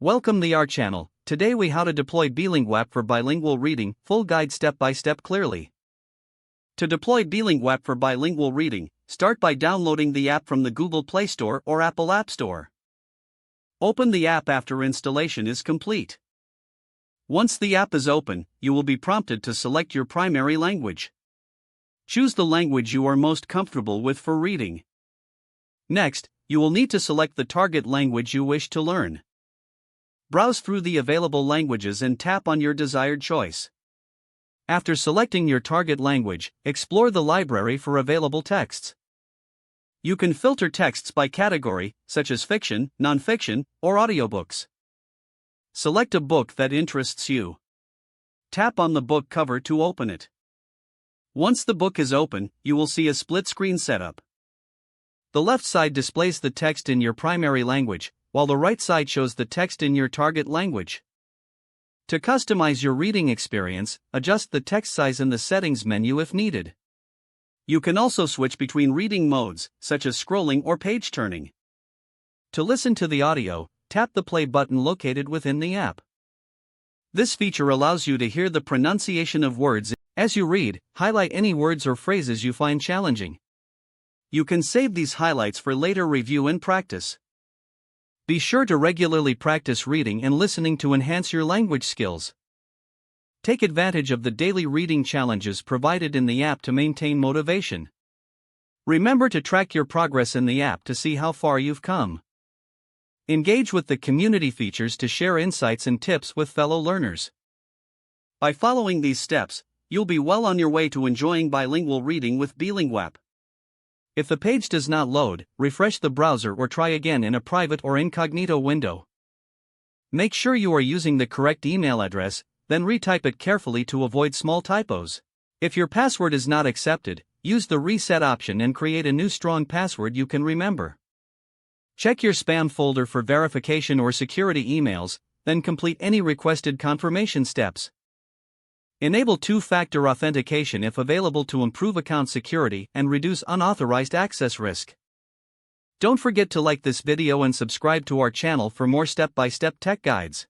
Welcome to our channel. Today we how to deploy Beelinguapp for bilingual reading, full guide step by step clearly. To deploy Beelinguapp for bilingual reading, start by downloading the app from the Google Play Store or Apple App Store. Open the app after installation is complete. Once the app is open, you will be prompted to select your primary language. Choose the language you are most comfortable with for reading. Next, you will need to select the target language you wish to learn. Browse through the available languages and tap on your desired choice. After selecting your target language, explore the library for available texts. You can filter texts by category, such as fiction, nonfiction, or audiobooks. Select a book that interests you. Tap on the book cover to open it. Once the book is open, you will see a split screen setup. The left side displays the text in your primary language, while the right side shows the text in your target language. To customize your reading experience, adjust the text size in the settings menu if needed. You can also switch between reading modes, such as scrolling or page turning. To listen to the audio, tap the play button located within the app. This feature allows you to hear the pronunciation of words. As you read, highlight any words or phrases you find challenging. You can save these highlights for later review and practice. Be sure to regularly practice reading and listening to enhance your language skills. Take advantage of the daily reading challenges provided in the app to maintain motivation. Remember to track your progress in the app to see how far you've come. Engage with the community features to share insights and tips with fellow learners. By following these steps, you'll be well on your way to enjoying bilingual reading with Beelinguapp. If the page does not load, refresh the browser or try again in a private or incognito window. Make sure you are using the correct email address, then retype it carefully to avoid small typos. If your password is not accepted, use the reset option and create a new strong password you can remember. Check your spam folder for verification or security emails, then complete any requested confirmation steps. Enable two-factor authentication if available to improve account security and reduce unauthorized access risk. Don't forget to like this video and subscribe to our channel for more step-by-step tech guides.